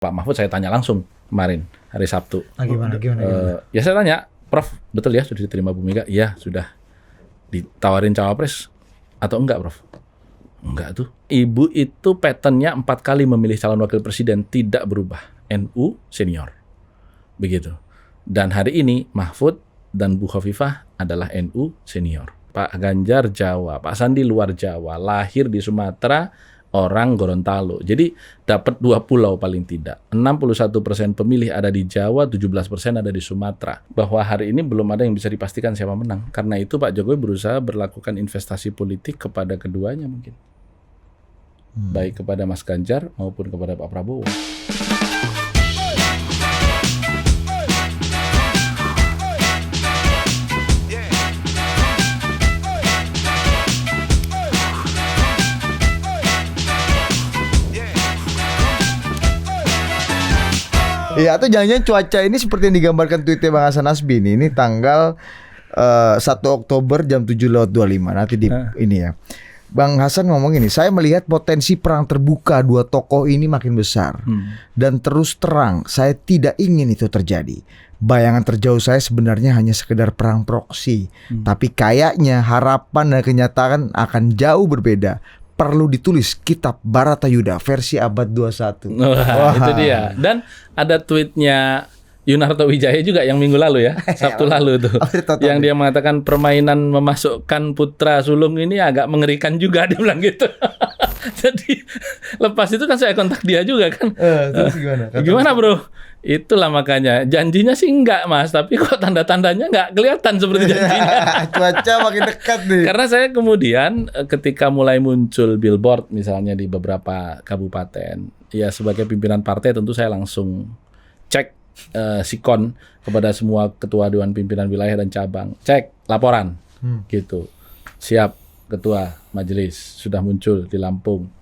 Pak Mahfud saya tanya langsung kemarin hari Sabtu. Gimana? Ya saya tanya, Prof, betul ya sudah diterima Bu Mega? Iya, sudah. Ditawarin cawapres atau enggak, Prof? Enggak tuh. Ibu itu patternnya 4 kali memilih calon wakil presiden tidak berubah. NU senior. Begitu. Dan hari ini Mahfud dan Bu Khofifah adalah NU senior. Pak Ganjar Jawa, Pak Sandi luar Jawa, lahir di Sumatera, orang Gorontalo. Jadi dapat 2 pulau paling tidak. 61% pemilih ada di Jawa, 17% ada di Sumatera. Bahwa hari ini belum ada yang bisa dipastikan siapa menang. Karena itu Pak Jokowi berusaha berlakukan investasi politik kepada keduanya mungkin. Baik kepada Mas Ganjar maupun kepada Pak Prabowo. Iya, atau jangan-jangan cuaca ini seperti yang digambarkan tweetnya Bang Hasan Nasbi ini tanggal 1 Oktober jam 7.25 nanti di ini ya. Bang Hasan ngomong ini, saya melihat potensi perang terbuka dua tokoh ini makin besar dan terus terang saya tidak ingin itu terjadi. Bayangan terjauh saya sebenarnya hanya sekedar perang proksi, tapi kayaknya harapan dan kenyataan akan jauh berbeda. Perlu ditulis kitab Baratayuda versi abad 21. Wah, itu dia. Dan ada tweetnya Yunarto Wijaya juga yang minggu lalu ya, Sabtu lalu tuh. Yang dia mengatakan permainan memasukkan putra sulung ini agak mengerikan juga, dia bilang gitu. Jadi lepas itu kan saya kontak dia juga kan. Terus Gimana bro? Itulah makanya janjinya sih enggak Mas, tapi kok tanda-tandanya enggak kelihatan seperti janjinya. Cuaca makin dekat nih. Karena saya kemudian ketika mulai muncul billboard misalnya di beberapa kabupaten, ya sebagai pimpinan partai tentu saya langsung cek sikon kepada semua ketua dewan pimpinan wilayah dan cabang, cek laporan gitu. Siap ketua majelis, sudah muncul di Lampung,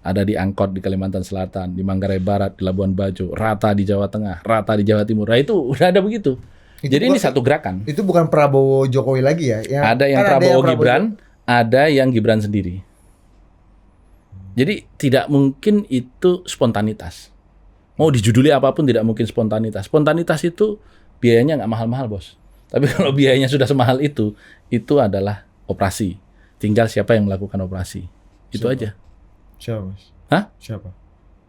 ada di Angkot di Kalimantan Selatan, di Manggarai Barat, di Labuan Bajo, rata di Jawa Tengah, rata di Jawa Timur. Nah itu udah ada begitu. Jadi ini satu gerakan. Itu bukan Prabowo Jokowi lagi ya? Ada yang Prabowo Gibran, ada yang Gibran sendiri. Jadi tidak mungkin itu spontanitas. Mau dijuduli apapun tidak mungkin spontanitas. Spontanitas itu biayanya nggak mahal-mahal bos. Tapi kalau biayanya sudah semahal itu adalah operasi. Tinggal siapa yang melakukan operasi. Itu aja. Siapa mas? Hah? Siapa?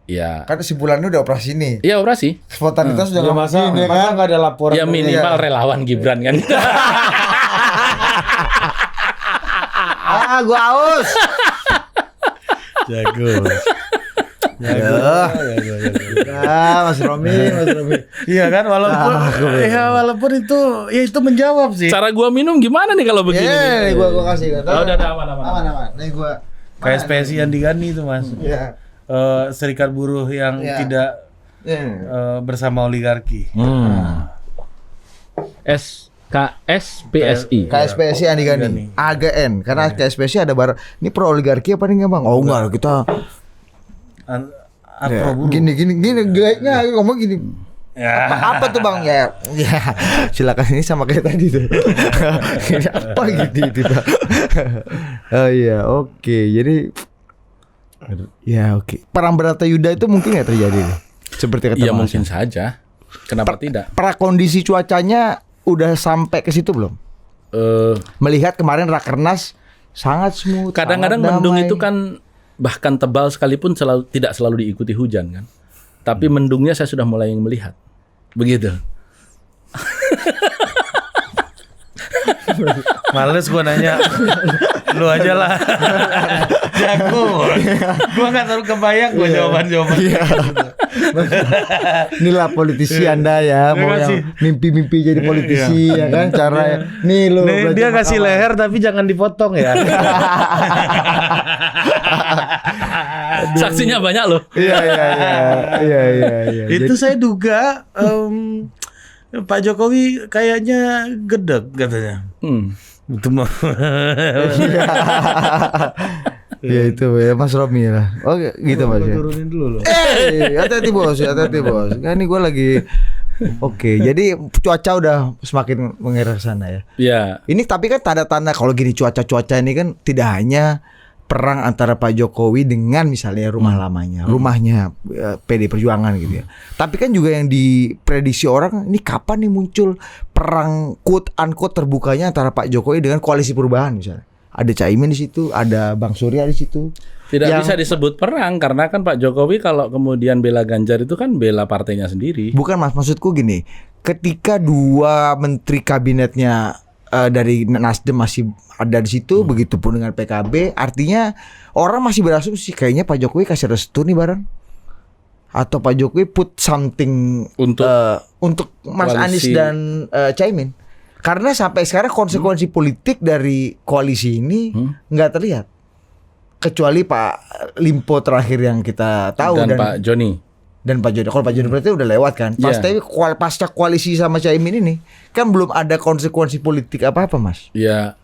Ya. Kan kesimpulannya udah operasi nih. Iya operasi. Spontanitas udah Ya masa nggak ada laporan? Ya minimal relawan Gibran kan. Gua haus. Jago. Ya, Mas Romi. Iya kan, walaupun itu menjawab sih. Cara gua minum gimana nih kalau begini? Nih gua kasih kan. Oh, udah aman. Nih gua KSPSI Andi Gani itu mas. Iya. Serikat buruh yang tidak bersama oligarki. KSPSI. KSPSI Andi Gani. AGN. Karena KSPSI ada ini pro oligarki apa nih Bang? Oh enggak, kita gini gayanya ngomong gini. Apa tuh Bang? Ya silakan, ini sama kayak tadi tuh. Ini apa gitu Bang. Oh iya, oke. Jadi ya oke. Perang Baratayuda itu mungkin nggak terjadi nih? Seperti kata Iya mungkin saja. Kenapa tidak? Prakondisi cuacanya udah sampai ke situ belum? Melihat kemarin Rakernas sangat smooth. Kadang-kadang sangat mendung damai. itu kan bahkan tebal sekalipun tidak selalu diikuti hujan kan. Tapi mendungnya saya sudah mulai melihat. Begitu. Males gua nanya. Lu aja lah. Jago. Gua nggak terlalu kebayang gua jawaban-jawaban. Inilah politisi Anda ya, mau yang mimpi-mimpi jadi politisi ya kan, cara nih lu. Dia kasih leher tapi jangan dipotong ya. Saksinya banyak loh. Iya. Itu saya duga Pak Jokowi kayaknya gedeg katanya. Itu mah. Ya itu ya Mas Romi lah. Oh gitu Mas ya. Turunin dulu loh. Hati-hati bos. Kan ini gue lagi. Oke, jadi cuaca udah semakin mengarah ke sana ya. Iya. Ini tapi kan tanda-tanda kalau gini cuaca ini kan tidak hanya perang antara Pak Jokowi dengan misalnya rumah lamanya, rumahnya PD Perjuangan gitu ya. Tapi kan juga yang diprediksi orang, ini kapan nih muncul perang quote unquote terbukanya antara Pak Jokowi dengan koalisi perubahan misalnya. Ada Caimin di situ, ada Bang Surya di situ. Tidak bisa disebut perang karena kan Pak Jokowi kalau kemudian bela Ganjar itu kan bela partainya sendiri. Bukan Mas, maksudku gini, ketika dua menteri kabinetnya dari Nasdem masih ada di situ, begitupun dengan PKB, artinya orang masih berasumsi kayaknya Pak Jokowi kasih restu nih bareng, atau Pak Jokowi put something untuk Mas koalisi. Anies dan Caimin. Karena sampai sekarang konsekuensi politik dari koalisi ini nggak terlihat, kecuali Pak Limpo terakhir yang kita tahu dan Pak Joni. Dan Pak Joni. Kalau Pak Joni berarti udah lewat kan. Tapi pasca koalisi sama Caimin ini kan belum ada konsekuensi politik apa-apa, Mas. Ya.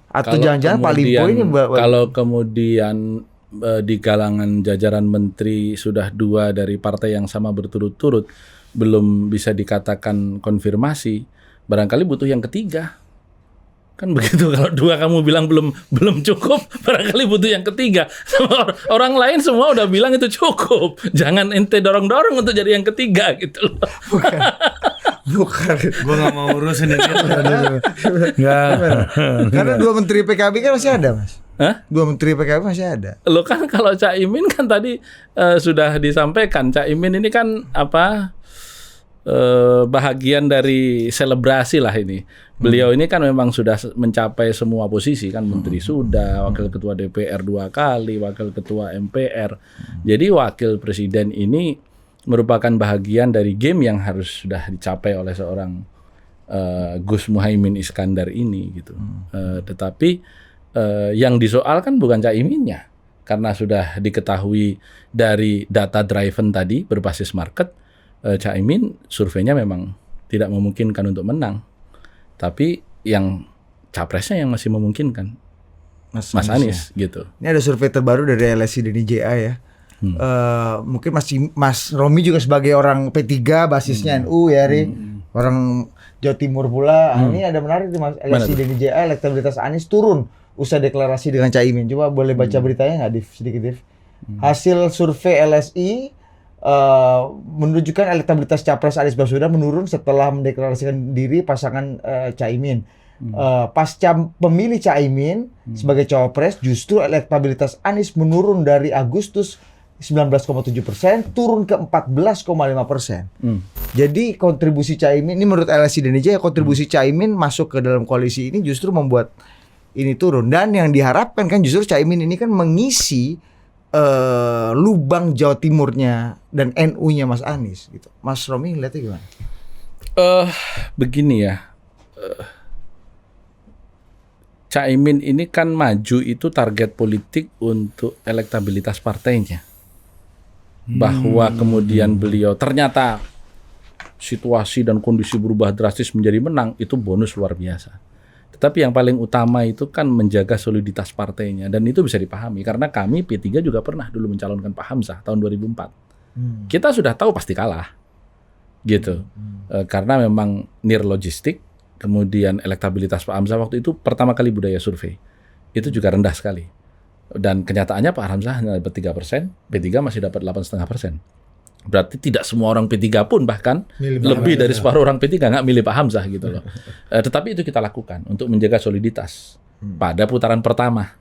Atau jangan-jangan Pak Limpo ini kalau kemudian di kalangan jajaran menteri sudah 2 dari partai yang sama berturut-turut belum bisa dikatakan konfirmasi, barangkali butuh yang ketiga. Kan begitu, kalau 2 kamu bilang belum cukup, barangkali butuh yang ketiga. Orang lain semua udah bilang itu cukup. Jangan ente dorong-dorong untuk jadi yang ketiga gitu loh. Bukan. Gue nggak mau urusin ini. Karena 2 menteri PKB kan masih ada, Mas. Hah? 2 menteri PKB masih ada. Lo kan kalau Caimin kan tadi sudah disampaikan, Caimin ini kan bahagian dari selebrasi lah ini. Beliau ini kan memang sudah mencapai semua posisi kan, menteri sudah, wakil ketua DPR 2 kali, wakil ketua MPR. Jadi wakil presiden ini merupakan bahagian dari game yang harus sudah dicapai oleh seorang Gus Muhaimin Iskandar ini gitu. Tetapi yang disoalkan bukan Caiminnya, karena sudah diketahui dari data driven tadi berbasis market. Caimin surveinya memang tidak memungkinkan untuk menang, tapi yang capresnya yang masih memungkinkan, Mas Anies ya. Gitu. Ini ada survei terbaru dari LSI dan IJA ya. Mungkin Mas Romi juga sebagai orang P3 basisnya NU ya, orang Jawa Timur pula. Ini ada menarik nih Mas, LSI dan IJA, elektabilitas Anies turun usai deklarasi dengan Caimin. Coba boleh baca beritanya nggak, sedikit. Hasil survei LSI menunjukkan elektabilitas capres Anies Baswedan menurun setelah mendeklarasikan diri pasangan Caimin. Pasca pemilih Caimin sebagai cawapres, justru elektabilitas Anies menurun dari Agustus 19,7% turun ke 14,5%. Jadi kontribusi Caimin ini menurut LSI dan IJA, kontribusi Caimin masuk ke dalam koalisi ini justru membuat ini turun. Dan yang diharapkan kan justru Caimin ini kan mengisi lubang Jawa Timurnya dan NU-nya Mas Anies gitu. Mas Romi lihatnya gimana? Begini ya, Caimin ini kan maju itu target politik untuk elektabilitas partainya. Bahwa kemudian beliau ternyata situasi dan kondisi berubah drastis menjadi menang, itu bonus luar biasa. Tetapi yang paling utama itu kan menjaga soliditas partainya, dan itu bisa dipahami karena kami P3 juga pernah dulu mencalonkan Pak Hamzah tahun 2004. Kita sudah tahu pasti kalah, gitu, karena memang near logistik, kemudian elektabilitas Pak Hamzah waktu itu pertama kali budaya survei itu juga rendah sekali, dan kenyataannya Pak Hamzah hanya dapat 3%, P3 masih dapat 8,5%. Berarti tidak semua orang P3 pun bahkan lebih dari separuh orang P3 nggak milih Pak Hamzah gitu loh. Tetapi itu kita lakukan untuk menjaga soliditas pada putaran pertama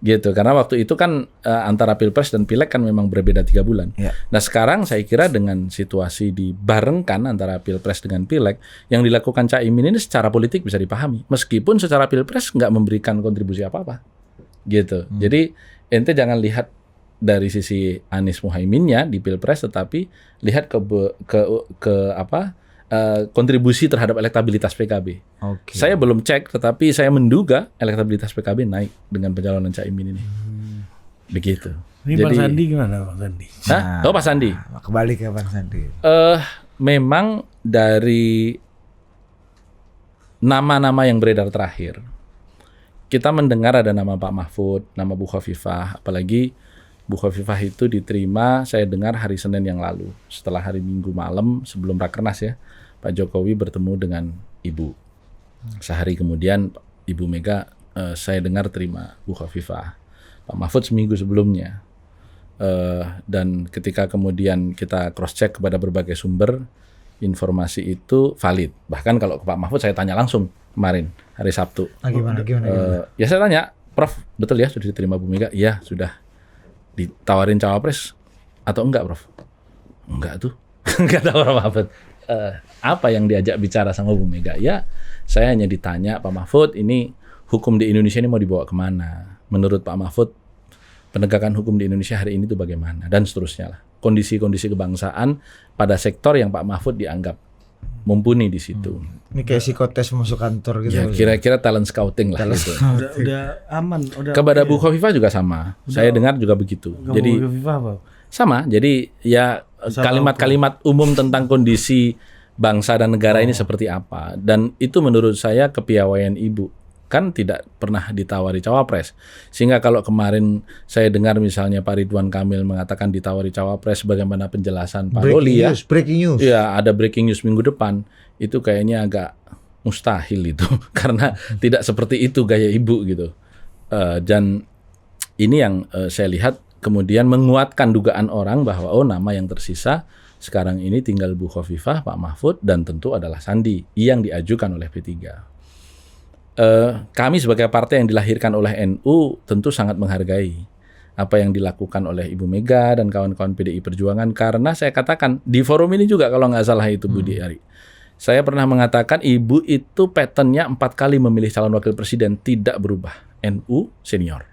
gitu. Karena waktu itu kan antara Pilpres dan Pileg kan memang berbeda 3 bulan. Nah sekarang saya kira dengan situasi dibarengkan antara Pilpres dengan Pileg, yang dilakukan Caimin ini secara politik bisa dipahami. Meskipun secara Pilpres nggak memberikan kontribusi apa-apa gitu. Jadi ente jangan lihat dari sisi Anies Muhaiminnya di Pilpres, tetapi lihat kontribusi terhadap elektabilitas PKB. Saya belum cek, tetapi saya menduga elektabilitas PKB naik dengan pencalonan Caimin ini. Begitu. Ini Pak Sandi gimana Pak Sandi? Pak Sandi. Kembali ke Pak Sandi. Memang dari nama-nama yang beredar terakhir, kita mendengar ada nama Pak Mahfud, nama Bu Khofifah, apalagi Bu Khofifah itu diterima saya dengar hari Senin yang lalu. Setelah hari Minggu malam sebelum Rakernas ya, Pak Jokowi bertemu dengan Ibu. Sehari kemudian Ibu Mega saya dengar terima Bu Khofifah. Pak Mahfud seminggu sebelumnya. Dan ketika kemudian kita cross check kepada berbagai sumber, informasi itu valid. Bahkan kalau ke Pak Mahfud saya tanya langsung kemarin hari Sabtu. Gimana? Ya saya tanya, Prof, betul ya sudah diterima Bu Mega? Iya, sudah. Ditawarin cawapres atau enggak, Prof? Enggak tuh. Enggak tahu Pak Mahfud. Apa yang diajak bicara sama Bu Mega? Ya, saya hanya ditanya, Pak Mahfud, ini hukum di Indonesia ini mau dibawa kemana? Menurut Pak Mahfud, penegakan hukum di Indonesia hari ini itu bagaimana? Dan seterusnya lah. Kondisi-kondisi kebangsaan pada sektor yang Pak Mahfud dianggap mumpuni di situ. Ini kayak psikotes masuk kantor gitu. Ya, kira-kira talent scouting lah. Gitu. Udah aman. Kepada Bu Khofifah juga sama. Saya dengar juga begitu. Jadi Bu Khofifah apa? sama. Jadi ya kalimat-kalimat umum tentang kondisi bangsa dan negara ini seperti apa. Dan itu menurut saya kepiawaian Ibu. Kan tidak pernah ditawari cawapres. Sehingga kalau kemarin saya dengar misalnya Pak Ridwan Kamil mengatakan ditawari cawapres, bagaimana penjelasan Pak Loli ya. Breaking news. Iya, ada breaking news minggu depan. Itu kayaknya agak mustahil itu. Karena tidak seperti itu gaya Ibu gitu. Dan ini yang saya lihat kemudian menguatkan dugaan orang bahwa nama yang tersisa sekarang ini tinggal Bu Khofifah, Pak Mahfud, dan tentu adalah Sandi yang diajukan oleh P3. Kami sebagai partai yang dilahirkan oleh NU tentu sangat menghargai apa yang dilakukan oleh Ibu Mega dan kawan-kawan PDI Perjuangan, karena saya katakan di forum ini juga kalau nggak salah itu Budi Ari, saya pernah mengatakan Ibu itu patternnya 4 kali memilih calon wakil presiden tidak berubah, NU senior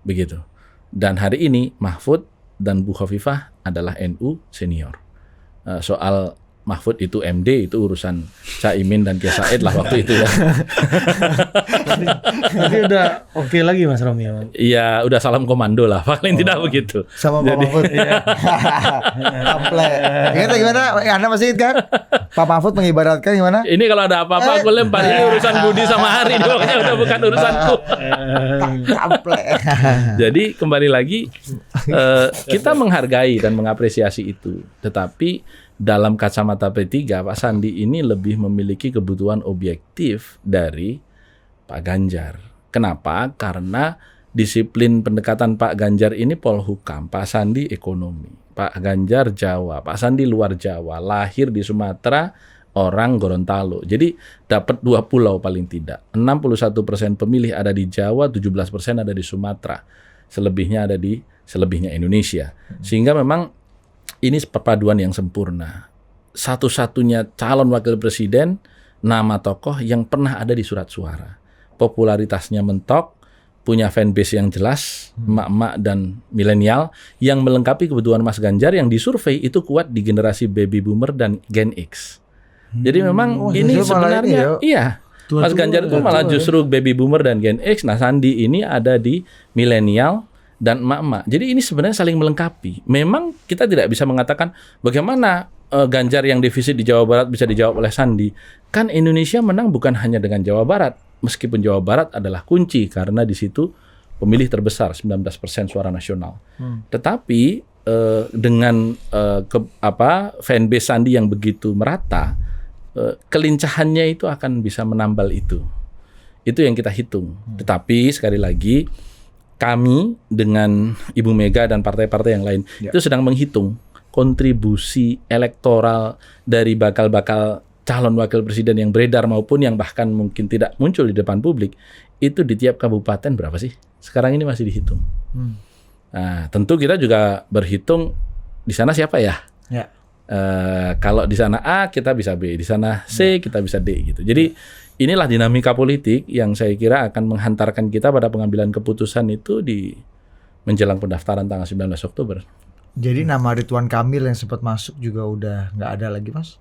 begitu. Dan hari ini Mahfud dan Bu Khofifah adalah NU senior. Soal Mahfud itu MD itu urusan Caimin dan Kiai Said lah waktu itu ya. Tapi udah oke lagi Mas Romi ya? Iya, udah salam komando lah, paling tidak begitu. Sama Pak Mahfud. Ample. Ingat gimana? Anda masih ingat kan? Pak Mahfud mengibaratkan gimana? Ini kalau ada apa-apa aku lempar, ini urusan Budi sama Hari, ini pokoknya udah bukan urusanku. Ample. Jadi kembali lagi kita menghargai dan mengapresiasi itu, tetapi dalam kacamata P3, Pak Sandi ini lebih memiliki kebutuhan objektif dari Pak Ganjar. Kenapa? Karena disiplin pendekatan Pak Ganjar ini Polhukam, Pak Sandi ekonomi, Pak Ganjar Jawa, Pak Sandi luar Jawa, lahir di Sumatera, orang Gorontalo. Jadi dapat 2 pulau paling tidak. 61% pemilih ada di Jawa, 17% ada di Sumatera. Selebihnya ada di selebihnya Indonesia. Sehingga memang ini perpaduan yang sempurna. Satu-satunya calon wakil presiden, nama tokoh yang pernah ada di surat suara. Popularitasnya mentok, punya fanbase yang jelas, emak-emak dan milenial, yang melengkapi kebutuhan Mas Ganjar yang disurvei itu kuat di generasi baby boomer dan Gen X. Jadi memang ini sebenarnya, iya. Mas Ganjar itu malah justru baby boomer dan Gen X. Nah, Sandi ini ada di milenial dan emak-emak. Jadi ini sebenarnya saling melengkapi. Memang kita tidak bisa mengatakan bagaimana Ganjar yang defisit di Jawa Barat bisa dijawab oleh Sandi. Kan Indonesia menang bukan hanya dengan Jawa Barat. Meskipun Jawa Barat adalah kunci karena di situ pemilih terbesar 19% suara nasional. Tetapi dengan fanbase Sandi yang begitu merata, kelincahannya itu akan bisa menambal itu. Itu yang kita hitung. Tetapi sekali lagi kami dengan Ibu Mega dan partai-partai yang lain itu sedang menghitung kontribusi elektoral dari bakal-bakal calon wakil presiden yang beredar maupun yang bahkan mungkin tidak muncul di depan publik, itu di tiap kabupaten berapa sih? Sekarang ini masih dihitung. Nah, tentu kita juga berhitung di sana siapa ya? Kalau di sana A kita bisa B, di sana C kita bisa D gitu. Jadi inilah dinamika politik yang saya kira akan menghantarkan kita pada pengambilan keputusan itu di menjelang pendaftaran tanggal 19 Oktober. Jadi nama Ridwan Kamil yang sempat masuk juga udah nggak ada lagi, Mas?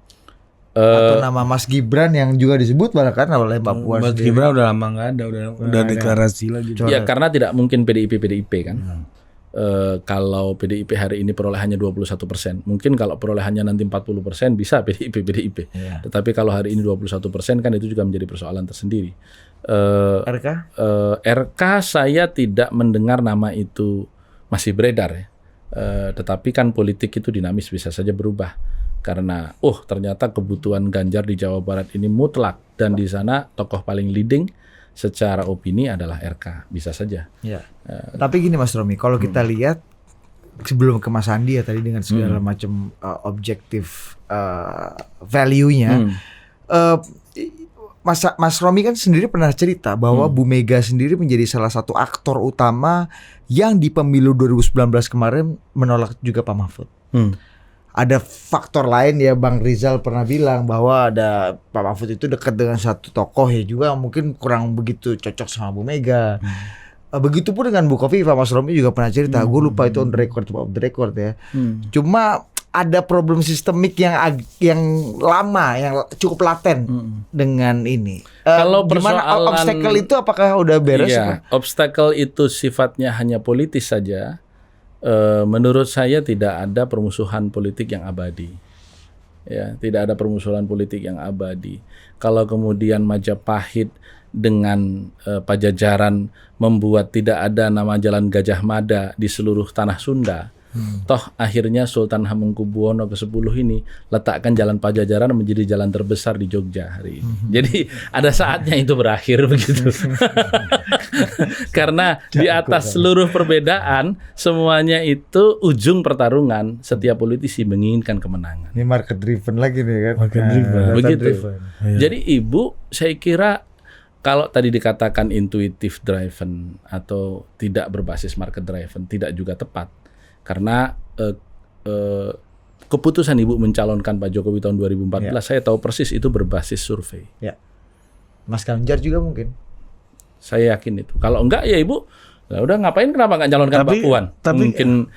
Atau nama Mas Gibran yang juga disebut bahkan oleh Mbak Puan Mas sendiri. Gibran udah lama nggak ada, udah deklarasi lagi. Ya karena tidak mungkin PDIP kan. Kalau PDIP hari ini perolehannya 21%, mungkin kalau perolehannya nanti 40% bisa PDIP. Tetapi kalau hari ini 21% kan itu juga menjadi persoalan tersendiri. RK saya tidak mendengar nama itu masih beredar ya. Tetapi kan politik itu dinamis, bisa saja berubah. Karena ternyata kebutuhan Ganjar di Jawa Barat ini mutlak dan di sana tokoh paling leading secara opini adalah RK, bisa saja. Ya. Tapi gini Mas Romi, kalau kita lihat sebelum ke Mas Andi ya tadi dengan segala macam objektif value-nya, Mas Romi kan sendiri pernah cerita bahwa Bu Mega sendiri menjadi salah satu aktor utama yang di pemilu 2019 kemarin menolak juga Pak Mahfud. Ada faktor lain ya, Bang Rizal pernah bilang bahwa ada Pak Mahfud itu dekat dengan satu tokoh ya juga mungkin kurang begitu cocok sama Bu Mega. Begitupun dengan Bu Kofifa, Mas Romi juga pernah cerita, gue lupa itu on the record ya. Cuma ada problem sistemik yang lama, yang cukup laten dengan ini. Kalau gimana persoalan obstacle itu apakah udah beres? Iya, obstacle itu sifatnya hanya politis saja. Menurut saya tidak ada permusuhan politik yang abadi. Ya, tidak ada permusuhan politik yang abadi. Kalau kemudian Majapahit dengan Pajajaran membuat tidak ada nama Jalan Gajah Mada di seluruh tanah Sunda, toh akhirnya Sultan Hamengkubuwono ke-10 ini letakkan Jalan Pajajaran menjadi jalan terbesar di Jogja hari ini. Jadi ada saatnya itu berakhir begitu. Karena di atas seluruh perbedaan semuanya itu ujung pertarungan, setiap politisi menginginkan kemenangan. Ini market driven lagi nih kan. Market driven. Begitu. Iya. Jadi Ibu, saya kira kalau tadi dikatakan intuitive driven atau tidak berbasis market driven, tidak juga tepat. Karena keputusan Ibu mencalonkan Pak Jokowi tahun 2014, saya tahu persis itu berbasis survei. Ya. Mas Ganjar juga mungkin. Saya yakin itu. Kalau enggak ya Ibu, lah udah ngapain, kenapa nggak calonkan Pak Puan? Mungkin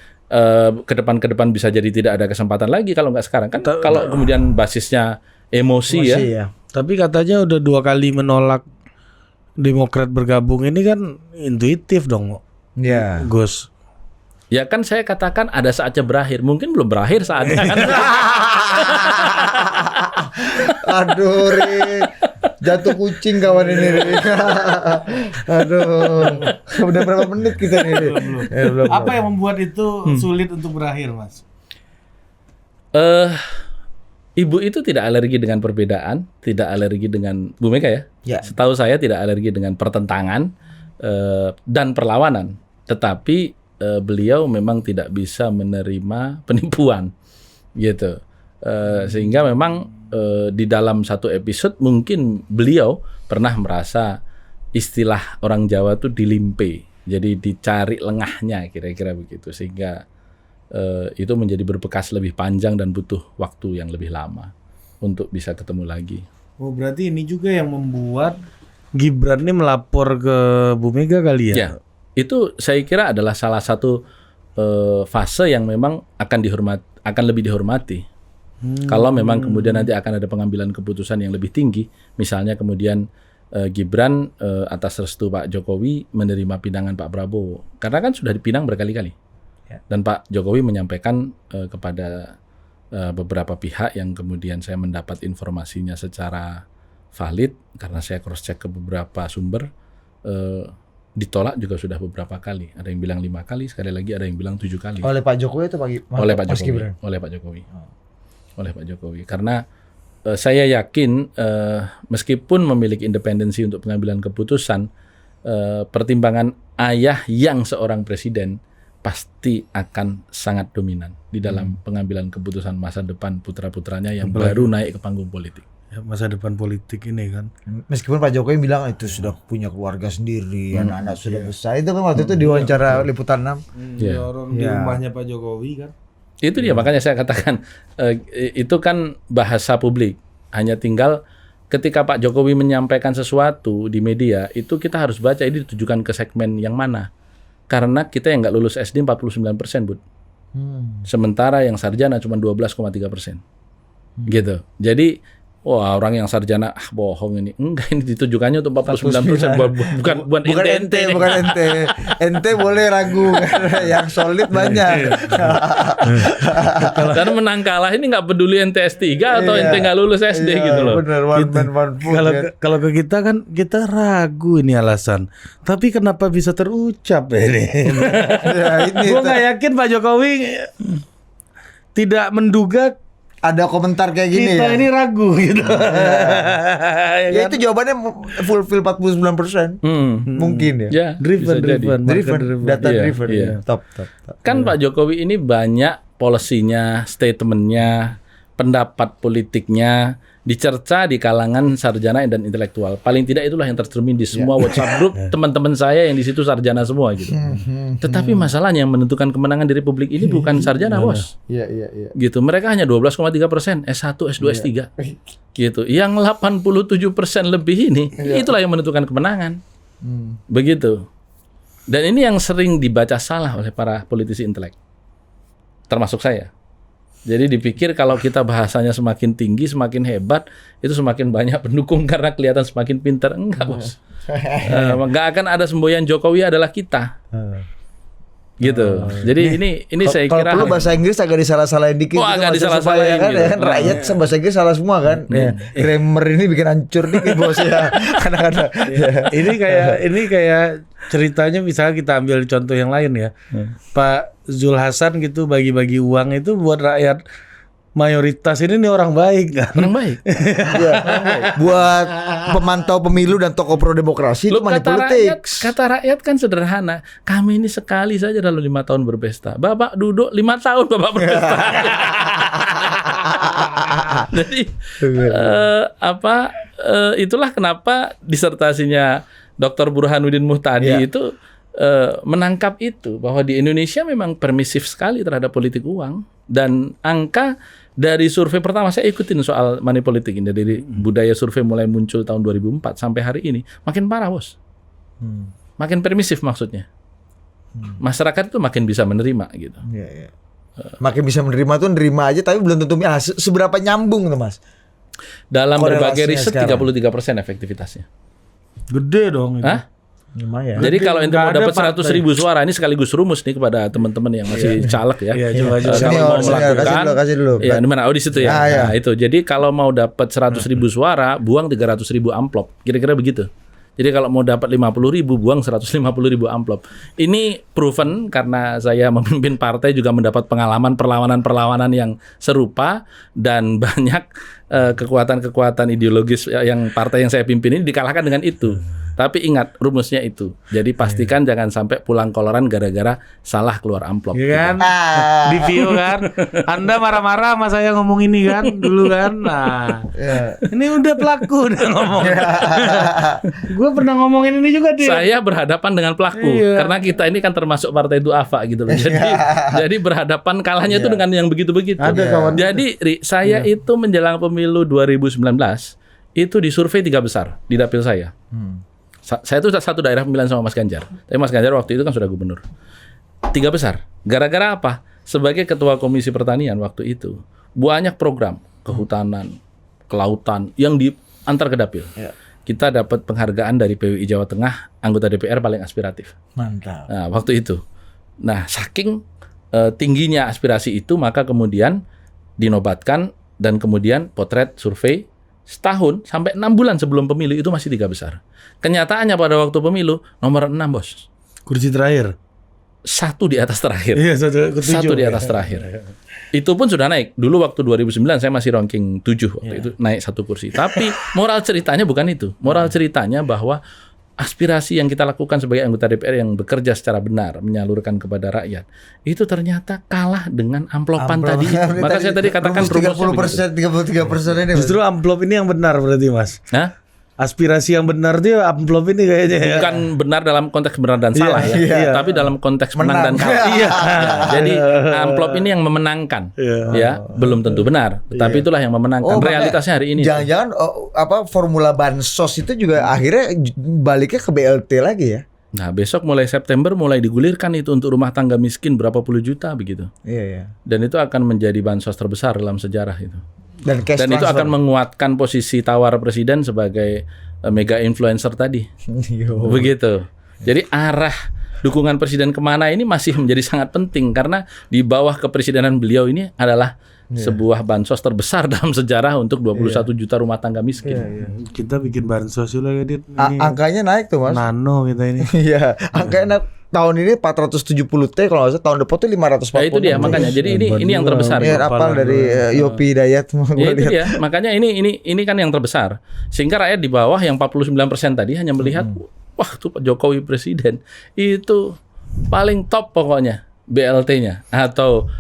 ke depan bisa jadi tidak ada kesempatan lagi kalau nggak sekarang kan. Kalau kemudian basisnya emosi ya. Tapi katanya udah 2 kali menolak Demokrat bergabung, ini kan intuitif dong, Ya. Gus. Ya kan saya katakan ada saatnya berakhir. Mungkin belum berakhir saatnya kan. Aduh, Ri. Jatuh kucing kawan ini, Ri. Aduh. Udah berapa menit kita nih, Ri? Belum. Apa yang membuat itu sulit untuk berakhir, Mas? Ibu itu tidak alergi dengan perbedaan, tidak alergi dengan Bu Mega ya. Ya. Setahu saya tidak alergi dengan pertentangan dan perlawanan. Tetapi beliau memang tidak bisa menerima penipuan, gitu. Sehingga memang di dalam satu episode mungkin beliau pernah merasa istilah orang Jawa tuh dilimpe, jadi dicari lengahnya kira-kira begitu, sehingga itu menjadi berbekas lebih panjang dan butuh waktu yang lebih lama untuk bisa ketemu lagi. Oh, berarti ini juga yang membuat Gibran ini melapor ke Bu Mega kali ya? Ya, itu saya kira adalah salah satu fase yang memang akan lebih dihormati. Kalau memang kemudian nanti akan ada pengambilan keputusan yang lebih tinggi, misalnya kemudian Gibran atas restu Pak Jokowi menerima pinangan Pak Prabowo, karena kan sudah dipinang berkali-kali, dan Pak Jokowi menyampaikan kepada beberapa pihak yang kemudian saya mendapat informasinya secara valid karena saya cross check ke beberapa sumber, ditolak juga sudah beberapa kali. Ada yang bilang 5 kali, sekali lagi ada yang bilang 7 kali. Oleh Pak Jokowi atau oleh Pak Jokowi? Gibran? Oleh Pak Jokowi. Oleh Pak Jokowi. Karena saya yakin meskipun memiliki independensi untuk pengambilan keputusan, pertimbangan ayah yang seorang presiden pasti akan sangat dominan di dalam pengambilan keputusan masa depan putra-putranya yang baru naik ke panggung politik. Ya, masa depan politik ini kan. Meskipun Pak Jokowi bilang itu sudah punya keluarga sendiri, anak-anak sudah besar. Itu kan waktu itu diwawancara Liputan 6. Di rumahnya Pak Jokowi kan. Itu dia, makanya saya katakan itu kan bahasa publik. Hanya tinggal ketika Pak Jokowi menyampaikan sesuatu di media, itu kita harus baca ini ditujukan ke segmen yang mana. Karena kita yang nggak lulus SD 49%, Bud. Sementara yang sarjana cuma 12,3%. Gitu. Jadi wah, orang yang sarjana bohong ini. Enggak, ini ditujukannya untuk 49%, bukan ente. Bukan ente. Ente boleh ragu, yang solid banyak. Karena menang kalah ini nggak peduli ente S3 atau ente nggak lulus SD gitu loh. Bener, one man one vote. Kalau ke kita kan kita ragu ini alasan. Tapi kenapa bisa terucap ini? Ya, ini Gue nggak yakin Pak Jokowi tidak menduga ada komentar kayak gini Kita ya. ini ragu gitu. Ya itu jawabannya fulfill 49%. Mungkin ya. Ya, Driven, bisa jadi. driven. Driven, data Iya, driven. iya. Ya. Top. Kan Pak Jokowi ini banyak polisinya, statementnya, pendapat politiknya dicerca di kalangan sarjana dan intelektual. Paling tidak itulah yang tercermin di semua WhatsApp grup teman-teman saya yang di situ sarjana semua gitu. Tetapi masalahnya yang menentukan kemenangan di Republik ini bukan sarjana, Bos. Iya. Gitu. Mereka hanya 12,3%, S1, S2, S3. Gitu. Yang 87% lebih ini, itulah yang menentukan kemenangan. Begitu. Dan ini yang sering dibaca salah oleh para politisi intelek. Termasuk saya. Jadi dipikir kalau kita bahasanya semakin tinggi, semakin hebat, itu semakin banyak pendukung karena kelihatan semakin pintar. Enggak, Bos. Enggak akan ada semboyan Jokowi adalah kita. Gitu. Jadi ini saya kira kalau perlu bahasa Inggris agak disalah-salahin dikit. Oh, gitu, agak Mas, disalah-salahin supaya kan, gitu. ya kan rakyat bahasa Inggris salah semua kan. Grammar ini bikin hancur dikit bos ya. Kadang-kadang. Ini kayak ceritanya misalnya kita ambil contoh yang lain ya. Pak Zul Hasan gitu bagi-bagi uang itu buat rakyat mayoritas ini nih orang baik kan. orang baik. Iya. Buat pemantau pemilu dan tokoh pro demokrasi itu Loh, money politics. kata rakyat kan sederhana. Kami ini sekali saja dalam 5 tahun berpesta. Bapak duduk 5 tahun Bapak berpesta. Jadi itulah kenapa disertasinya Dr. Burhanuddin Muhtadi itu menangkap itu bahwa di Indonesia memang permisif sekali terhadap politik uang, dan angka dari survei pertama saya ikutin soal money politik ini dari budaya survei mulai muncul tahun 2004 sampai hari ini makin parah, Bos. Makin permisif maksudnya. Masyarakat itu makin bisa menerima gitu. Iya. Makin bisa menerima tuh nerima aja tapi belum tentu seberapa nyambung tuh Mas. Dalam berbagai Korelasinya riset sekarang. 33% efektivitasnya. Gede dong itu. Hah? Lumayan. Jadi Gede, kalau ente nggak mau ada dapat 100.000 suara, ini sekaligus rumus nih kepada teman-teman yang masih caleg ya. Iya, coba. Kalau Sini, mau Om, melakukan, kasih dulu. ya di mana? Oh di situ ya. Ah, ya. Nah, itu. Jadi kalau mau dapat 100.000 suara, buang 300.000 amplop. Kira-kira begitu. Jadi kalau mau dapat 50.000, buang 150.000 amplop. Ini proven karena saya memimpin partai juga mendapat pengalaman perlawanan-perlawanan yang serupa, dan banyak kekuatan-kekuatan ideologis yang partai yang saya pimpin ini dikalahkan dengan itu. Tapi ingat rumusnya itu. Jadi pastikan jangan sampai pulang koloran gara-gara salah keluar amplop. Iya kan? Di view kan. Anda marah-marah sama saya ngomong ini kan dulu kan. Nah. Ini udah pelaku udah ngomong. Gue pernah ngomongin ini juga dia. Saya berhadapan dengan pelaku karena kita ini kan termasuk partai duafa gitu loh. Jadi berhadapan kalahnya itu dengan yang begitu-begitu. Ada kawan. Jadi saya itu menjelang pemilu 2019 itu disurvei 3 besar di dapil saya. Saya itu satu daerah pemilihan sama Mas Ganjar. Tapi Mas Ganjar waktu itu kan sudah gubernur. 3 besar. Gara-gara apa? Sebagai ketua Komisi Pertanian waktu itu, banyak program kehutanan, kelautan yang diantar ke dapil. Kita dapat penghargaan dari PWI Jawa Tengah, anggota DPR paling aspiratif. Mantap. Nah, waktu itu. Nah, saking tingginya aspirasi itu, maka kemudian dinobatkan, dan kemudian potret survei setahun sampai 6 bulan sebelum pemilu itu masih 3 besar. Kenyataannya pada waktu pemilu nomor 6, Bos. Kursi terakhir. 1 di atas terakhir. Iya, 1 di atas terakhir. Itu pun sudah naik. Dulu waktu 2009 saya masih ranking 7 waktu itu, naik 1 kursi. Tapi moral ceritanya bukan itu. Moral ceritanya bahwa aspirasi yang kita lakukan sebagai anggota DPR yang bekerja secara benar menyalurkan kepada rakyat itu ternyata kalah dengan amplopan tadi. Maka saya tadi katakan rumusnya 33% ini. Justru amplop ini yang benar berarti Mas. Hah? Aspirasi yang benar dia amplop ini kayaknya ya. Bukan benar dalam konteks benar dan salah ya, iya. tapi dalam konteks menang dan kalah. Iya. Ya, jadi amplop ini yang memenangkan, ya belum tentu benar, tetapi itulah yang memenangkan. Realitasnya hari ini. Jangan-jangan formula bansos itu juga akhirnya baliknya ke BLT lagi ya? Nah, besok mulai September mulai digulirkan itu untuk rumah tangga miskin berapa puluh juta begitu. Iya. Dan itu akan menjadi bansos terbesar dalam sejarah itu. Dan cash Dan itu transfer. akan menguatkan posisi tawar presiden sebagai mega influencer tadi. Begitu. Jadi arah dukungan presiden kemana ini masih menjadi sangat penting karena di bawah kepresidenan beliau ini adalah sebuah bansos terbesar dalam sejarah untuk 21 juta rumah tangga miskin. Kita bikin bansos juga ya, Dit. Angkanya naik tuh, Mas. Nano kita ini. Iya, angkanya naik. Tahun ini 470T, kalau nggak salah tahun depan tuh 540. Nah, itu dia makanya. Jadi ini yang terbesar. Ini apal dari Yopi Hidayat. Ya, itu dia. Makanya ini kan yang terbesar. Sehingga rakyat di bawah yang 49% tadi hanya melihat wah tuh Pak Jokowi presiden itu paling top pokoknya BLT-nya atau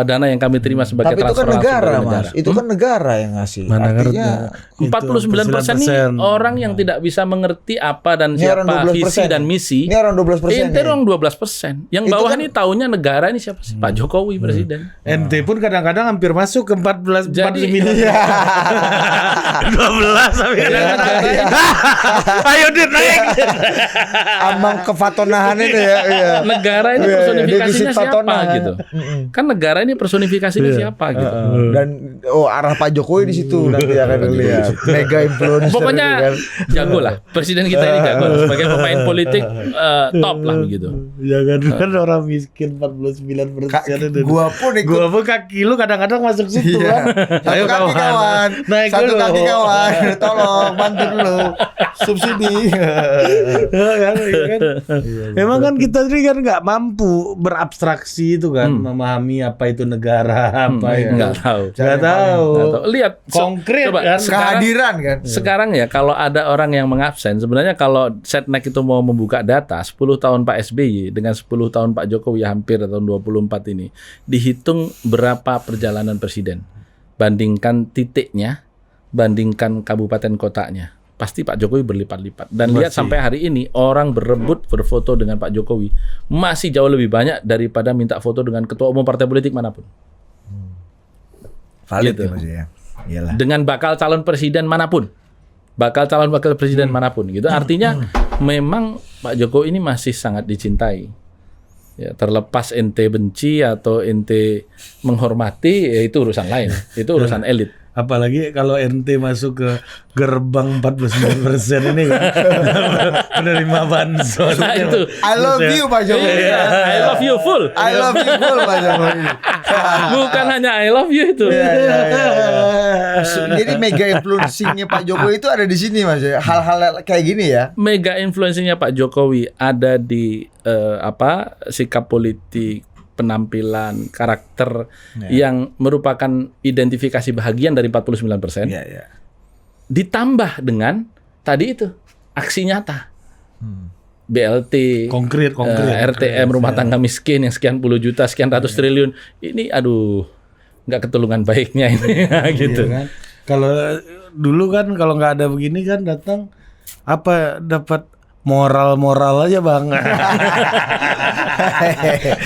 dana yang kami terima sebagai Tapi itu kan transfer negara, langsung dari Mas. Itu kan negara yang ngasih. Mana Artinya 49% ini orang yang tidak bisa mengerti apa dan Ini orang siapa 12%. visi dan misi. Ini orang 12%. Ente orang 12%. Yang Itu bawah kan- ini taunya negara ini siapa sih? Pak Jokowi presiden. NT pun kadang-kadang hampir masuk ke 14, Jadi- 49. 12 sampai kadang-kadang. Ayo Dit naik. Ambang kefatonahan itu ya. Iya. Negara ini Iya, iya, personifikasinya defisit siapa patonahan. gitu. Kan negara ini personifikasinya siapa gitu. Dan arah Pak Jokowi di situ nanti akan dilihat. Mega influencer. Pokoknya gitu kan. jago lah. Presiden kita ini jago lah. Sebagai pemain politik top lah begitu. Jangan kan orang miskin 49%. Gua pun ikut. Gua pun kaki lu kadang-kadang masuk situ Iya. kan. Satu kaki kawan. Naik Satu dulu. kaki kawan. Tolong bantu dulu. Subsidi. Kan, iya kan? Memang kan kita ini kan nggak mampu berabstraksi itu kan, memahami apa itu negara, apa itu. Nggak tahu. Nggak tahu. Nggak tahu. Lihat Konkret coba, kan. Kehadiran kan. Sekarang ya kalau ada orang yang mengabsen, sebenarnya kalau Setnek itu mau membuka data 10 tahun Pak SBY dengan 10 tahun Pak Jokowi hampir tahun 24 ini, dihitung berapa perjalanan presiden. Bandingkan titiknya, bandingkan kabupaten kotanya. Pasti Pak Jokowi berlipat-lipat. Dan lihat sampai hari ini orang berebut berfoto dengan Pak Jokowi masih jauh lebih banyak daripada minta foto dengan ketua umum partai politik manapun. Valid Gitu. ya Mas ya. Iyalah. Dengan bakal calon presiden manapun, bakal calon wakil presiden manapun gitu. Artinya memang Pak Jokowi ini masih sangat dicintai. Ya, terlepas ente benci atau ente menghormati, ya itu urusan lain. Itu urusan elit. Apalagi kalau NT masuk ke gerbang 49% ini kan menerima bansos. Nah, itu. I love you Pak Jokowi. Iya, I love you full. I love you full Pak Jokowi. Bukan hanya I love you itu. Jadi mega influencingnya Pak Jokowi itu ada di sini Mas ya. Hal-hal kayak gini ya. Mega influence-nya Pak Jokowi ada di sikap politik, penampilan, karakter yang merupakan identifikasi bahagian dari 49%. Iya, iya. Ditambah dengan tadi itu aksi nyata. BLT, Konkret. RTM rumah tangga miskin yang sekian puluh juta, sekian ratus triliun. Ini aduh, nggak ketulungan baiknya ini gitu. Iya kan? Kalau dulu kan kalau nggak ada begini kan datang apa dapat moral aja Bang.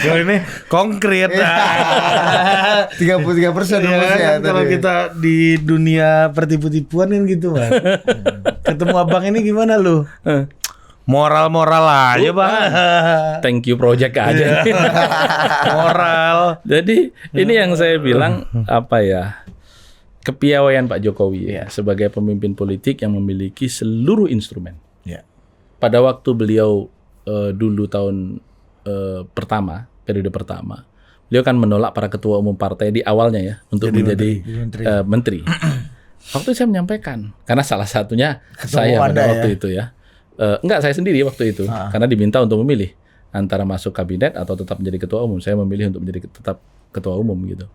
Kalau ini konkret. 33% Iya rumusnya kan, kalau tadi. kita di dunia pertipu-tipuan kan gitu Bang. Ketemu abang ini gimana lu? Moral aja Bang. Thank you project aja. Moral. Jadi ini yang saya bilang kepiawaian Pak Jokowi ya, sebagai pemimpin politik yang memiliki seluruh instrumen. Ya. Pada waktu beliau dulu tahun periode pertama, beliau kan menolak para ketua umum partai di awalnya ya untuk menjadi menteri. Waktu itu saya menyampaikan, karena salah satunya saya pada waktu itu ya. Enggak, saya sendiri waktu itu, karena diminta untuk memilih antara masuk kabinet atau tetap menjadi ketua umum. Saya memilih untuk menjadi tetap ketua umum gitu.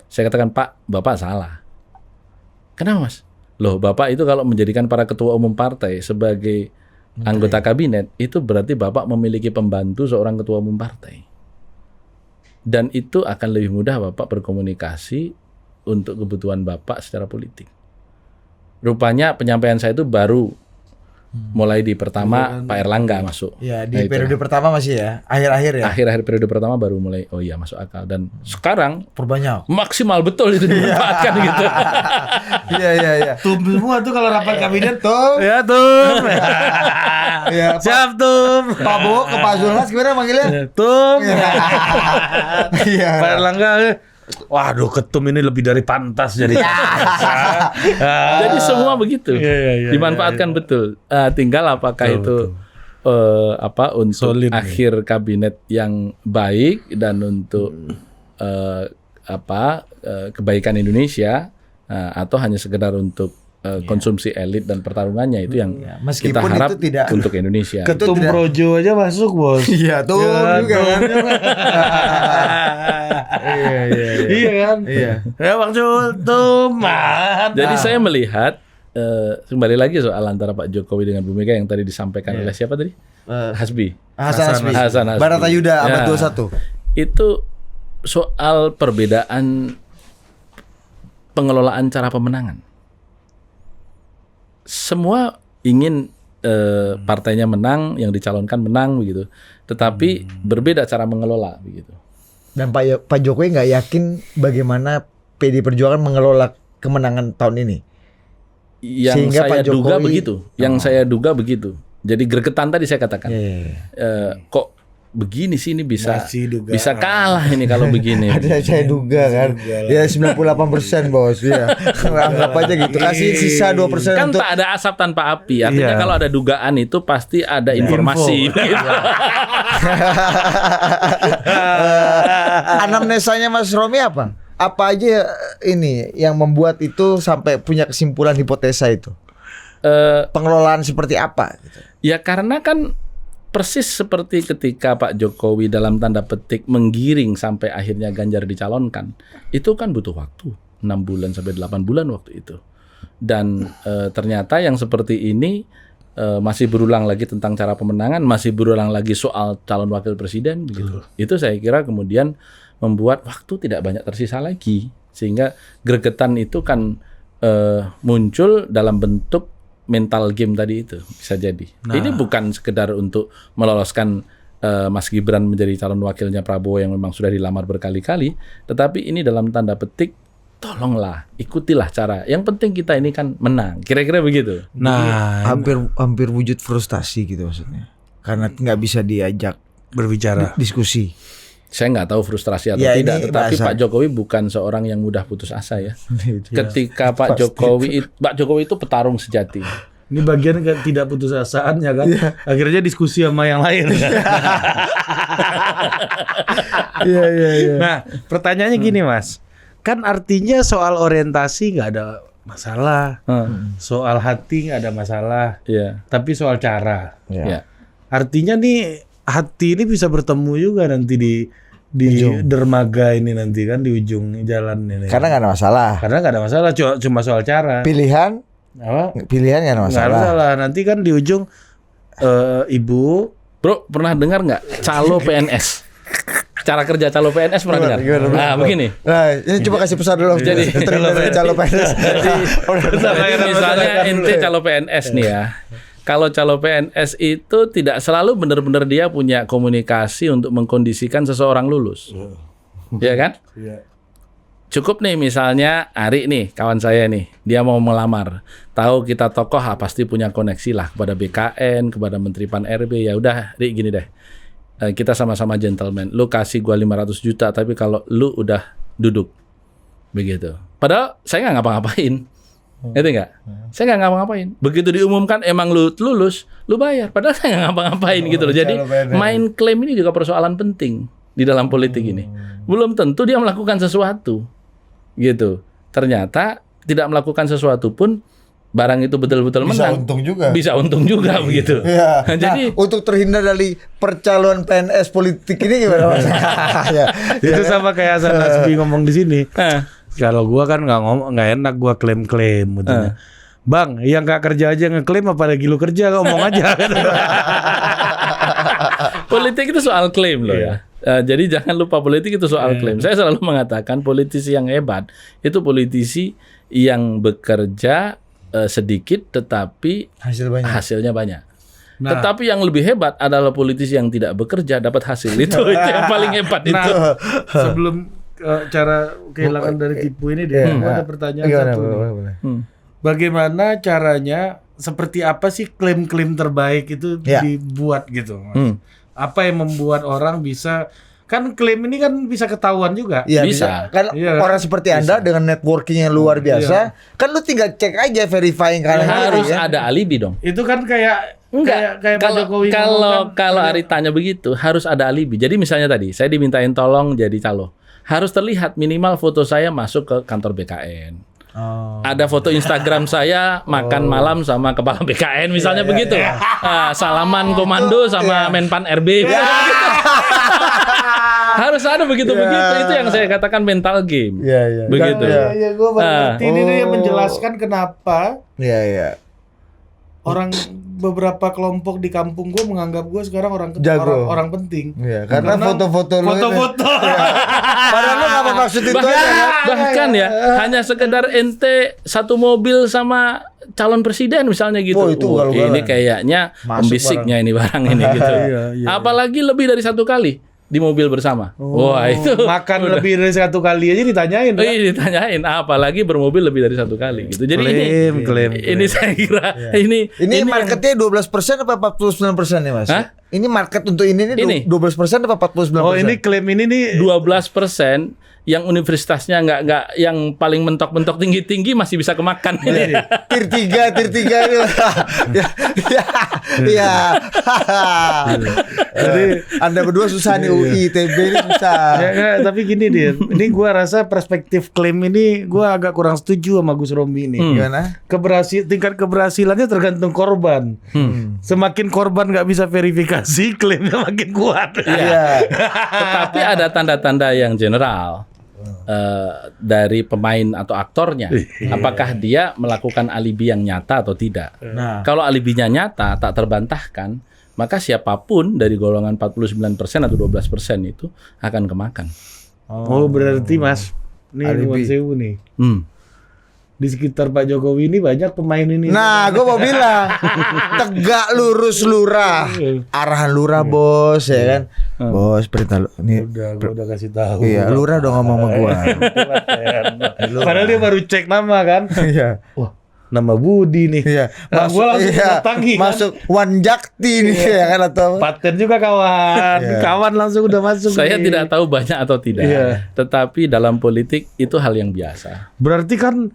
Saya katakan, Pak, Bapak salah. Kenapa Mas? Loh, Bapak itu kalau menjadikan para ketua umum partai sebagai anggota kabinet, itu berarti Bapak memiliki pembantu seorang ketua umum partai. Dan itu akan lebih mudah Bapak berkomunikasi untuk kebutuhan Bapak secara politik. Rupanya penyampaian saya itu baru mulai di pertama Pak Erlangga masuk. Ya, di Nah, periode pertama masih ya. Akhir-akhir ya. Akhir-akhir periode pertama baru mulai, oh iya masuk akal. Dan sekarang Perbanyak. maksimal betul itu dimanfaatkan gitu. Iya. Tum semua tuh kalau rapat kabinet Tuh. ya Tum. Ya, Siap Tum. Pak Bowo ke Pak Zulhas gimana manggilnya? Tum. Iya. Pak Erlangga, waduh ketum ini lebih dari pantas jadi. Jadi semua begitu, Iya, dimanfaatkan betul. Tinggal apakah itu untuk Solid, akhir kabinet yang baik dan untuk kebaikan Indonesia atau hanya sekedar untuk konsumsi elit dan pertarungangannya itu yang kita Meskipun harap itu tidak untuk Indonesia. Ketum Projo aja masuk, Bos. Iya tuh juga kan. Iya kan? Iya. Ya Bang Zul tuh mantap. Jadi saya melihat kembali lagi soal antara Pak Jokowi dengan Bu Mega yang tadi disampaikan oleh siapa tadi? Hasbi. Hasan Hasbi. Hasan Hasbi. Baratayuda abad Ya. 21. Itu soal perbedaan pengelolaan cara pemenangan. Semua ingin partainya menang, yang dicalonkan menang begitu. Tetapi berbeda cara mengelola begitu. Dan Pak Jokowi nggak yakin bagaimana PD Perjuangan mengelola kemenangan tahun ini. Yang Sehingga saya Pak duga Jokowi- begitu. Yang saya duga begitu. Jadi gregetan tadi saya katakan. Kok begini sih ini bisa Masih dugaan. bisa kalah ini kalau begini. Ada saya duga kan. Ya 98% bos. Ya. Anggap aja gitu. Kasih sisa 2% Kan untuk tak ada asap tanpa api. Artinya Iya. kalau ada dugaan itu pasti ada informasi. Gitu. anamnesanya Mas Romi apa? Apa aja ini yang membuat itu sampai punya kesimpulan hipotesa itu? Pengelolaan seperti apa? Ya karena kan persis seperti ketika Pak Jokowi dalam tanda petik menggiring sampai akhirnya Ganjar dicalonkan. Itu kan butuh waktu 6 bulan sampai 8 bulan waktu itu. Dan ternyata yang seperti ini masih berulang lagi tentang cara pemenangan, masih berulang lagi soal calon wakil presiden begitu. Itu saya kira kemudian membuat waktu tidak banyak tersisa lagi, sehingga gregetan itu kan muncul dalam bentuk mental game tadi itu bisa jadi. Ini bukan sekedar untuk meloloskan Mas Gibran menjadi calon wakilnya Prabowo yang memang sudah dilamar berkali-kali, tetapi ini dalam tanda petik tolonglah ikutilah cara. Yang penting kita ini kan menang. Kira-kira begitu. Nah, Hampir wujud frustasi gitu maksudnya. Karena nggak bisa diajak berbicara. diskusi. Saya nggak tahu frustrasi atau Ya, tidak, ini tetapi bahasa- Pak Jokowi bukan seorang yang mudah putus asa ya. Iya. Ketika Pak Jokowi itu petarung sejati. Ini bagian tidak putus asaannya kan. Akhirnya diskusi sama yang lain. Iya. Nah, pertanyaannya gini Mas. Kan artinya soal orientasi nggak ada masalah. Soal hati nggak ada masalah. Iya. Tapi soal cara. Ya. Artinya nih hati ini bisa bertemu juga nanti di Ujung. dermaga ini nanti kan di ujung jalan ini. Karena nggak ada masalah. Karena nggak ada masalah, cuma soal cara. Pilihan Apa? nggak ada Nggak masalah. ada masalah. Nanti kan di ujung ibu Bro, pernah dengar nggak calo PNS? Cara kerja calo PNS pernah dengar? Gimana? Nah, begini. Nah, ini coba kasih pesan dulu. Jadi, calon PNS. Jadi misalnya ente calo PNS nih ya. Kalau calo PNS itu tidak selalu benar-benar dia punya komunikasi untuk mengkondisikan seseorang lulus. Ya kan? Cukup nih misalnya Ari nih, kawan saya nih, dia mau melamar. Tahu kita tokoh pasti punya koneksi lah kepada BKN, kepada Menteri Pan RB. Ya udah, Ri gini deh. Kita sama-sama gentleman. Lu kasih gua 500 juta tapi kalau lu udah duduk. Begitu. Padahal saya nggak ngapa-ngapain. Ngerti nggak? Saya nggak ngapa-ngapain. Begitu diumumkan emang lu lulus, lu bayar. Padahal saya nggak ngapa-ngapain gitu loh. Jadi main klaim ini juga persoalan penting di dalam politik ini. Belum tentu dia melakukan sesuatu. Gitu. Ternyata tidak melakukan sesuatu pun barang itu betul-betul Bisa menang. untung juga. Bisa untung juga begitu. Ya. Jadi untuk terhindar dari percaloan PNS politik ini gimana Mas? Ya. itu sama kayak Hasan Hasbi ngomong di sini. eh, Kalau gua kan nggak enak gua klaim-klaim gitu. Bang, yang nggak kerja aja ngeklaim apalagi lu kerja ngomong aja. politik itu soal klaim loh ya. Jadi jangan lupa politik itu soal klaim. Saya selalu mengatakan politisi yang hebat itu politisi yang bekerja sedikit tetapi Hasil banyak. hasilnya banyak. Nah. Tetapi yang lebih hebat adalah politisi yang tidak bekerja dapat hasil. Itu yang paling hebat itu. Nah, sebelum cara kehilangan dari tipu ini deh, gua ada pertanyaan satu nih. Bagaimana caranya, seperti apa sih klaim-klaim terbaik itu dibuat gitu, Mas? Apa yang membuat orang bisa, kan klaim ini kan bisa ketahuan juga. Iya Bisa. bisa. Kan Iya, kan? orang seperti Anda dengan networking yang luar biasa, kan lu tinggal cek aja verifying kanan Harus kiri ya. ada alibi dong. Itu kan kayak Enggak, kayak Pak Jokowi kalau ngomong kan, Ari tanya begitu harus ada alibi. Jadi misalnya tadi saya dimintain tolong jadi calo. harus terlihat minimal foto saya masuk ke kantor BKN. Ada foto Instagram saya makan malam sama kepala BKN misalnya begitu. Salaman komando sama Menpan RB. Harus ada begitu. Itu yang saya katakan mental game. Begitu. Iya, gue berarti ini yang menjelaskan kenapa orang beberapa kelompok di kampung gue menganggap gue sekarang orang penting. Iya, karena foto-foto lu. Padahal lu nggak maksud itu aja kan? Bahkan ya, hanya sekedar ente satu mobil sama calon presiden misalnya gitu. Oh, itu ini kayaknya pembisiknya ini barang ini gitu. Apalagi lebih dari satu kali di mobil bersama. Wah, itu makan lebih dari satu kali aja ditanyain. Ditanyain, apalagi bermobil lebih dari satu kali gitu. Jadi klaim. ini saya kira ini marketnya 12% apa 49% ya Mas? Hah? Ini market untuk ini 12% apa 49%? Oh, ini klaim ini nih 12% yang universitasnya nggak yang paling mentok-mentok tinggi-tinggi masih bisa kemakan. Tier 3 ini. Ya. Jadi Anda berdua susah nih UI, ITB ini susah. Ya, tapi gini dia. Ini gua rasa perspektif klaim ini gua agak kurang setuju sama Gus Rombi ini. Gimana? Tingkat keberhasilannya tergantung korban. Semakin korban nggak bisa verifikasi, klaimnya makin kuat. Iya. Tetapi ada tanda-tanda yang general. Dari pemain atau aktornya, apakah dia melakukan alibi yang nyata atau tidak. Kalau alibinya nyata, tak terbantahkan, maka siapapun dari golongan 49% atau 12% itu akan kemakan. Oh, berarti Mas, nih Nuwun Sewu nih. Di sekitar Pak Jokowi ini banyak pemain ini. Nah, gue mau bilang tegak lurus lurah, arahan lurah bos, ya kan? Bos perintah lu. Nih, gue udah kasih tahu. Iya, lurah dong ngomong sama gua. Padahal dia baru cek nama kan. Iya. Wah, nama Budi nih. Iya. Gua langsung datangi kan. Masuk Wan Jakti nih ya kan atau Paten juga kawan. Kawan langsung udah masuk. Saya nih. tidak tahu banyak atau tidak. Tetapi dalam politik itu hal yang biasa. Berarti kan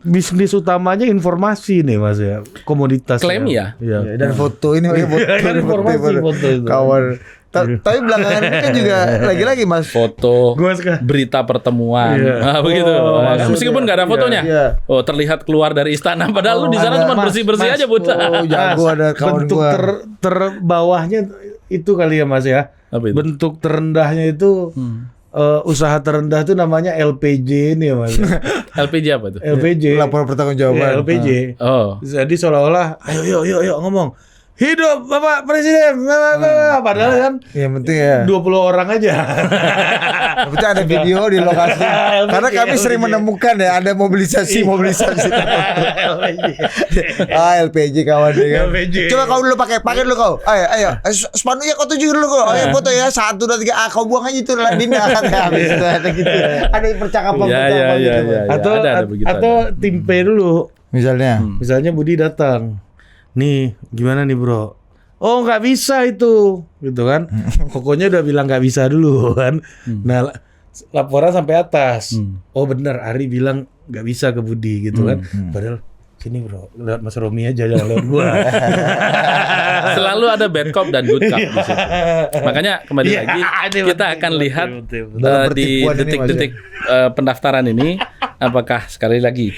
bisnis utamanya informasi nih Mas ya, komoditas. Klaim ya. Dan foto ini foto itu. Kawan. Tapi belakangan ini kan juga lagi-lagi Mas foto berita pertemuan. Begitu. Meskipun nggak ada fotonya. Oh, terlihat keluar dari istana padahal lu di sana cuma bersih-bersih aja, Bud. Jago ada kawan bentuk gua. terbawahnya itu kali ya Mas ya. Bentuk terendahnya itu usaha terendah itu namanya LPJ ini ya Mas. LPJ apa tuh? LPJ. Laporan pertanggungjawaban. LPJ. Oh. Jadi seolah-olah ayo ngomong. Hidup Bapak Presiden. Padahal kan yang penting ya 20 orang aja. Betul ada video di lokasi. Karena kami sering menemukan ya ada mobilisasi. LPJ kawan ya. Coba kau dulu pakai dulu kau. Ayo. Spanunya kau tuju dulu kau. Ayo foto ya 1 2 3 kau buang aja itu Ladina kan habis itu ada gitu. Ada percakapan gitu. Atau tim P dulu. Misalnya Budi datang. Nih, gimana nih bro? Oh nggak bisa itu, gitu kan? Pokoknya udah bilang nggak bisa dulu kan. Nah laporan sampai atas. Oh benar, Ari bilang nggak bisa ke Budi gitu kan. Padahal sini bro, lewat Mas Romi aja jangan lewat gua. Selalu ada bad cop dan good cop di situ. Makanya kembali lagi kita akan lihat di detik-detik pendaftaran ini apakah sekali lagi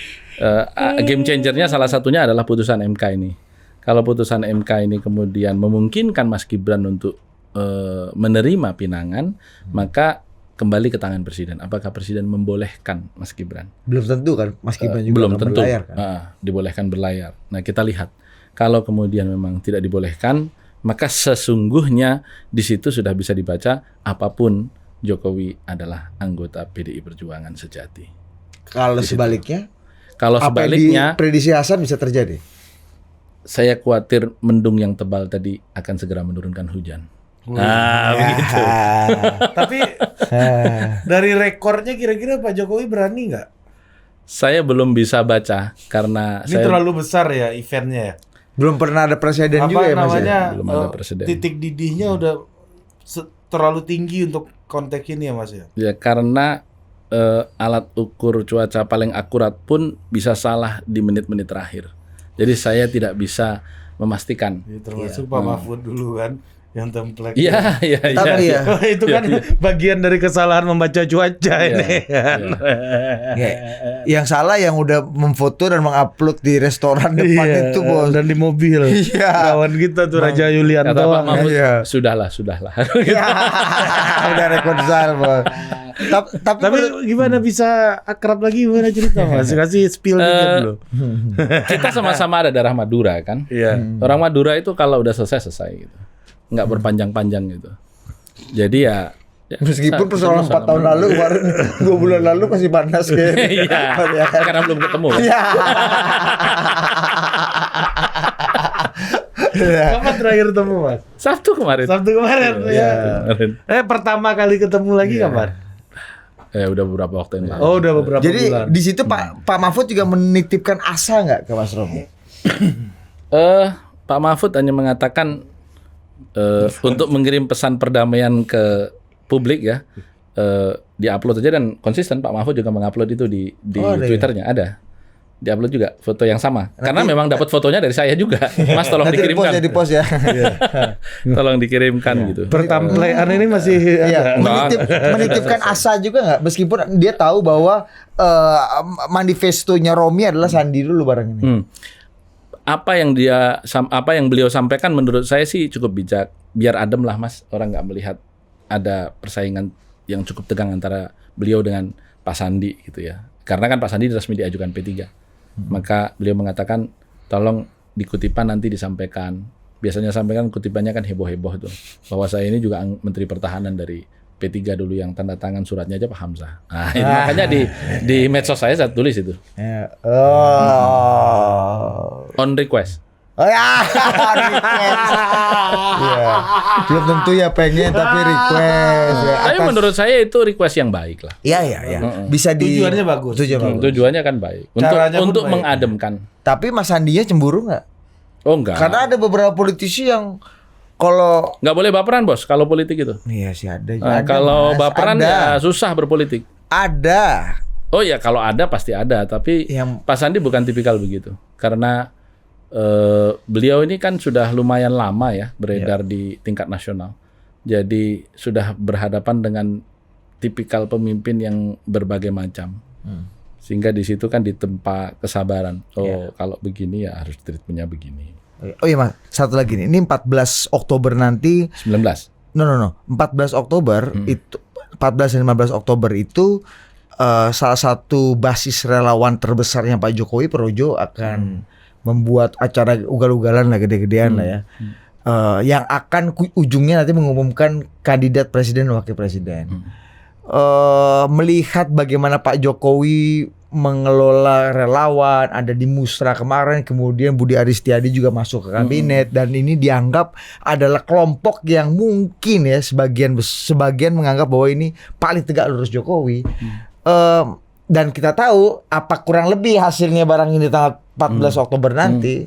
game changernya salah satunya adalah putusan MK ini. Kalau putusan MK ini kemudian memungkinkan Mas Gibran untuk menerima pinangan, maka kembali ke tangan Presiden. Apakah Presiden membolehkan Mas Gibran? Belum tentu kan, Mas Gibran juga belum tentu berlayar kan? Dibolehkan berlayar. Nah kita lihat, kalau kemudian memang tidak dibolehkan, maka sesungguhnya di situ sudah bisa dibaca apapun Jokowi adalah anggota PDI Perjuangan sejati. Kalau sebaliknya? Kalau sebaliknya, prediksi Hasan bisa terjadi. Saya khawatir mendung yang tebal tadi akan segera menurunkan hujan. Begitu. Tapi dari rekornya kira-kira Pak Jokowi berani nggak? Saya belum bisa baca karena ini terlalu besar ya eventnya ya. Belum pernah ada presiden juga ya Mas ya? Belum ada presiden. Titik didihnya udah terlalu tinggi untuk konteks ini ya Mas ya. Ya karena alat ukur cuaca paling akurat pun bisa salah di menit-menit terakhir. Jadi saya tidak bisa memastikan. Ya, termasuk Pak Mahfud dulu kan. Yang template. Iya, iya, iya. Tapi ya, Itu kan bagian dari kesalahan membaca cuaca ini. ya, yang salah yang udah memfoto dan mengupload di restoran depan Iya, itu bos. dan di mobil. Iya. Kawan kita tuh Raja Yulianto. Kata Pak Mahfud, Iya. sudahlah. Ya, udah reconcile bos. Tapi Tapi gimana bisa akrab lagi, gimana cerita Mas? Kasih spill dikit dulu. kita sama-sama ada darah Madura kan. Iya. Orang Madura itu kalau udah selesai gitu. Nggak berpanjang-panjang gitu. Jadi ya meskipun persoalan 4 tahun lalu kemarin 2 bulan lalu masih panas kayaknya. Iya, karena belum ketemu. Iya. Kapan terakhir ketemu Mas? Sabtu kemarin. Sabtu kemarin Iya, ya. kemarin. Pertama kali ketemu lagi kapan? Ya udah beberapa waktu yang lalu. Oh, udah beberapa Jadi bulan. di situ Pak Mahfud juga menitipkan asa nggak ke Mas Romi? Pak Mahfud hanya mengatakan untuk mengirim pesan perdamaian ke publik ya, diupload aja dan konsisten. Pak Mahfud juga mengupload itu di Oh, ada Twitternya ada. Diupload juga foto yang sama. Karena memang dapat fotonya dari saya juga. Mas tolong Nanti dikirimkan. di post ya. Tolong dikirimkan gitu. Pertampaian ini masih Iya, ada. menitipkan asa juga nggak, meskipun dia tahu bahwa manifestonya Romi adalah sandi dulu bareng ini. Apa yang beliau sampaikan menurut saya sih cukup bijak. Biar adem lah Mas, orang nggak melihat ada persaingan yang cukup tegang antara beliau dengan Pak Sandi gitu ya. Karena kan Pak Sandi resmi diajukan P3. Maka beliau mengatakan tolong di kutipan nanti disampaikan. Biasanya sampaikan kutipannya kan heboh-heboh tuh. Bahwa saya ini juga Menteri Pertahanan dari P3 dulu yang tanda tangan suratnya aja Pak Hamzah. Nah, ini makanya di medsos saya tulis itu. Ya. Oh. On request. Oh ya, request. Ya. Belum tentu ya pengen tapi request. Ya. Tapi menurut saya itu request yang baik lah. Iya iya iya. Bisa di Tujuannya bagus. Tujuannya kan baik. Caranya pun Untuk baik. mengademkan. Tapi Mas Sandinya cemburu nggak? Oh enggak. Karena ada beberapa politisi yang kalau Nggak boleh baperan bos kalau politik itu. iya sih ada. Nah, Ada, kalau Mas. baperan Ada. ya susah berpolitik. Ada. Oh ya kalau ada pasti ada. Tapi Yang Pak Sandi bukan tipikal begitu. Karena beliau ini kan sudah lumayan lama ya beredar di tingkat nasional. Jadi sudah berhadapan dengan tipikal pemimpin yang berbagai macam. Sehingga di situ kan ditempa kesabaran. Oh kalau begini ya harus treatmentnya begini. Oh iya Mas, satu lagi nih. Ini 14 Oktober nanti 19. No. 14 Oktober itu 14 dan 15 Oktober itu salah satu basis relawan terbesarnya Pak Jokowi, Projo, akan membuat acara ugal-ugalan lah, gede-gedean lah ya. Yang akan ujungnya nanti mengumumkan kandidat presiden dan wakil presiden. Melihat bagaimana Pak Jokowi mengelola relawan, ada di Musra kemarin, kemudian Budi Aristiadi juga masuk ke kabinet, dan ini dianggap adalah kelompok yang mungkin ya sebagian menganggap bahwa ini paling tegak lurus Jokowi. Dan kita tahu apa kurang lebih hasilnya barang ini tanggal 14 Oktober nanti.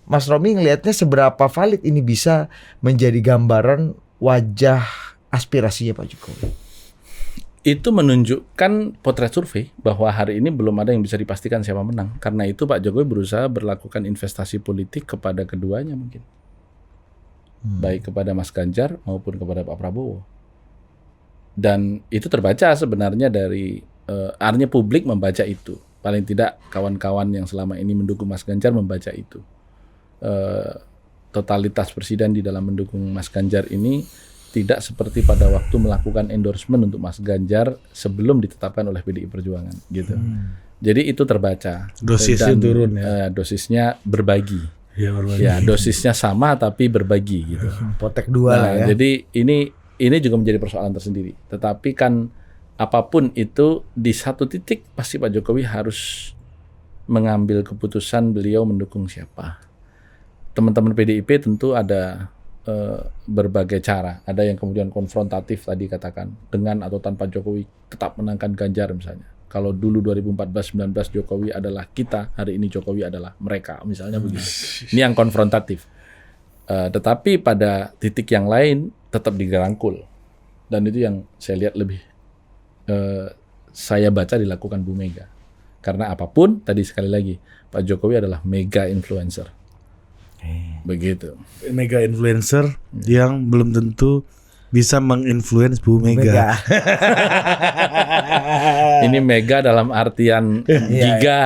Mas Romi ngelihatnya seberapa valid ini bisa menjadi gambaran wajah aspirasinya Pak Jokowi? Itu menunjukkan potret survei bahwa hari ini belum ada yang bisa dipastikan siapa menang. Karena itu Pak Jokowi berusaha berlakukan investasi politik kepada keduanya mungkin. Baik kepada Mas Ganjar maupun kepada Pak Prabowo. Dan itu terbaca sebenarnya dari artinya publik membaca itu. Paling tidak kawan-kawan yang selama ini mendukung Mas Ganjar membaca itu. Totalitas presiden di dalam mendukung Mas Ganjar ini tidak seperti pada waktu melakukan endorsement untuk Mas Ganjar sebelum ditetapkan oleh PDI Perjuangan gitu. Jadi itu terbaca. Dosisnya turun ya. Dosisnya berbagi. Ya, Ya, dosisnya sama tapi berbagi gitu. Potek dua lah ya. Jadi ini juga menjadi persoalan tersendiri. Tetapi kan apapun itu di satu titik pasti Pak Jokowi harus mengambil keputusan beliau mendukung siapa. Teman-teman PDIP tentu ada berbagai cara. Ada yang kemudian konfrontatif tadi katakan dengan atau tanpa Jokowi tetap menangkan Ganjar misalnya. Kalau dulu 2014-19 Jokowi adalah kita, hari ini Jokowi adalah mereka misalnya begitu. Ini yang konfrontatif. Tetapi pada titik yang lain tetap digerangkul. Dan itu yang saya lihat lebih saya baca dilakukan Bu Mega. Karena apapun tadi sekali lagi Pak Jokowi adalah mega influencer. Begitu. Mega influencer yang belum tentu bisa menginfluence Bu Mega. Ini mega dalam artian giga.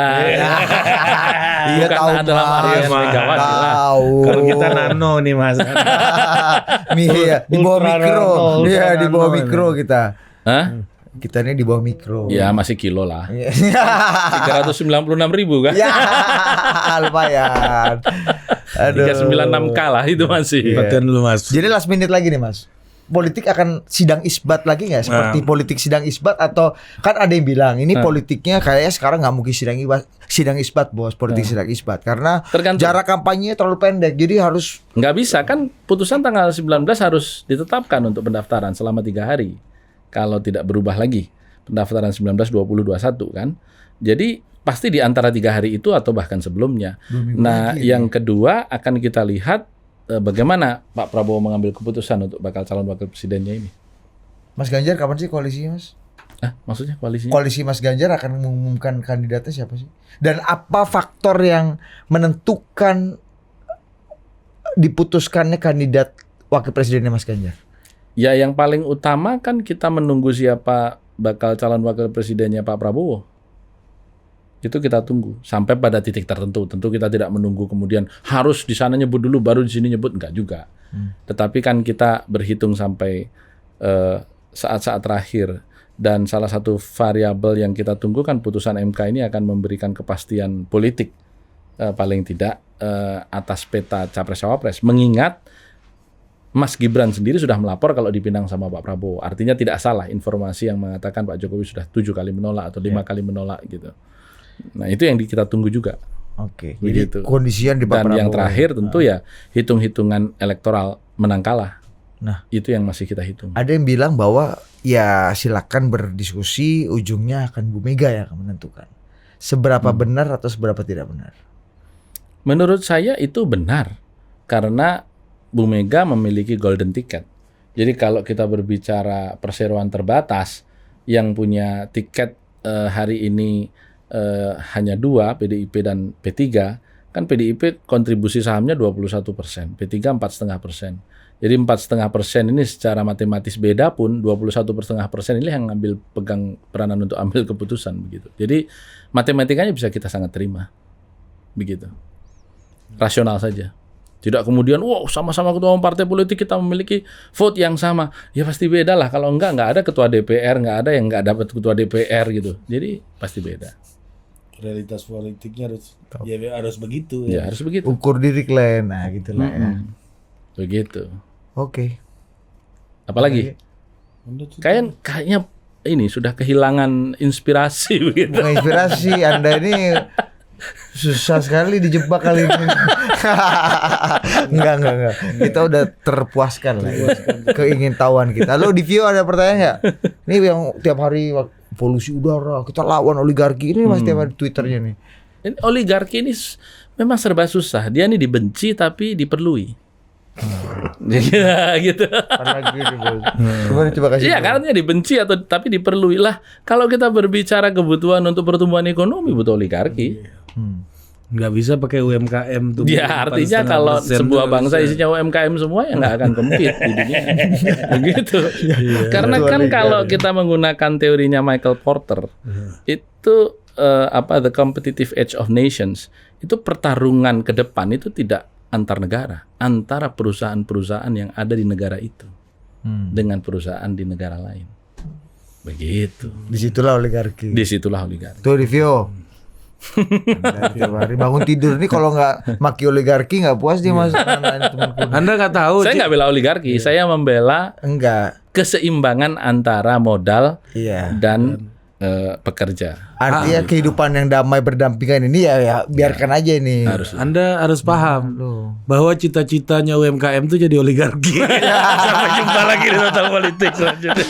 Iya, Bukan tahu, dalam artian Mas. megawati lah. Tahu. Kalau kita nano nih Mas. Iya, di bawah Ultra mikro. nano, Iya, ultra di bawah nano mikro kita. Hah? Kita ini di bawah mikro. Ya masih kilo lah. Iya. 396.000 kan? Ya, lumayan. Aduh. 396K lah itu masih. Perhatian dulu Mas. Jadi last minute lagi nih Mas. Politik akan sidang isbat lagi nggak? Seperti politik sidang isbat atau kan ada yang bilang ini politiknya kayaknya sekarang nggak mungkin sidang isbat bos, politik sidang isbat karena Tergantung. jarak kampanye terlalu pendek jadi harus Nggak bisa kan putusan tanggal 19 harus ditetapkan untuk pendaftaran selama 3 hari. Kalau tidak berubah lagi pendaftaran 19/20/21 kan. Jadi pasti di antara 3 hari itu atau bahkan sebelumnya. Nah, yang kedua akan kita lihat bagaimana Pak Prabowo mengambil keputusan untuk bakal calon wakil presidennya ini. Mas Ganjar kapan sih koalisinya Mas? Maksudnya koalisinya? Koalisi Mas Ganjar akan mengumumkan kandidatnya siapa sih? Dan apa faktor yang menentukan diputuskannya kandidat wakil presidennya Mas Ganjar? Ya yang paling utama kan kita menunggu siapa bakal calon wakil presidennya Pak Prabowo. Itu kita tunggu sampai pada titik tertentu. Tentu kita tidak menunggu kemudian harus di sana nyebut dulu baru di sini nyebut, enggak juga. Tetapi kan kita berhitung sampai saat-saat terakhir dan salah satu variabel yang kita tunggu kan putusan MK ini akan memberikan kepastian politik paling tidak atas peta capres-cawapres. Mengingat Mas Gibran sendiri sudah melapor kalau dipinang sama Pak Prabowo. Artinya tidak salah informasi yang mengatakan Pak Jokowi sudah 7 kali menolak atau 5 kali menolak gitu. Nah itu yang kita tunggu juga. Oke. Begitu. Jadi kondisian di Pak Dan yang Prabowo. terakhir tentu ya hitung-hitungan elektoral menang kalah. Nah, itu yang masih kita hitung. ada yang bilang bahwa ya silakan berdiskusi, ujungnya akan Bu Mega yang akan menentukan. Seberapa benar atau seberapa tidak benar? Menurut saya itu benar karena Bu Mega memiliki golden ticket. Jadi kalau kita berbicara perseroan terbatas yang punya tiket hari ini hanya 2, PDIP dan P3, kan PDIP kontribusi sahamnya 21%, P3 4,5%. Jadi 4,5% ini secara matematis beda pun 21,5% ini yang ngambil pegang peranan untuk ambil keputusan begitu. Jadi matematikanya bisa kita sangat terima, begitu. Rasional saja. Tidak kemudian, wow sama-sama ketua umum partai politik kita memiliki vote yang sama. Ya pasti beda lah. Kalau enggak ada ketua DPR, nggak ada yang nggak dapat ketua DPR gitu. Jadi pasti beda. Realitas politiknya harus begitu Ya harus begitu. Ukur diri kalian, nah gitulah ya. Begitu. Oke. Apalagi? Kayaknya ini sudah kehilangan inspirasi begitu. Bukan inspirasi, Anda ini susah sekali dijebak kali ini. Enggak. Kita udah terpuaskan lah ya. Keingintahuan kita. Lo di Vio ada pertanyaan nggak? Ini yang tiap hari polusi udara, kita lawan oligarki ini Mas tiap hari Twitternya nih. Ini oligarki ini memang serba susah. Dia ini dibenci tapi diperlui. Gitu. Coba kasih. Iya, karena dia dibenci atau tapi diperlui lah. Kalau kita berbicara kebutuhan untuk pertumbuhan ekonomi butuh oligarki. Nggak bisa pakai UMKM tuh. Ya artinya kalau sebuah bangsa isinya UMKM semua ya nggak akan compete di dunia. Begitu. Karena kan kalau kita menggunakan teorinya Michael Porter itu the competitive edge of nations itu pertarungan ke depan itu tidak antar negara, antara perusahaan-perusahaan yang ada di negara itu dengan perusahaan di negara lain. Begitu. Disitulah oligarki. Disitulah oligarki. Tuh di Vio. Tiap hari bangun tidur nih kalau nggak maki oligarki nggak puas dia Mas. Anda nggak tahu. Saya nggak bela oligarki, saya membela Enggak. keseimbangan antara modal Iya. dan pekerja. Artinya kehidupan yang damai berdampingan ini ya biarkan aja ini. Anda harus paham bahwa cita-citanya UMKM itu jadi oligarki. Sampai jumpa lagi di Total Politik selanjutnya.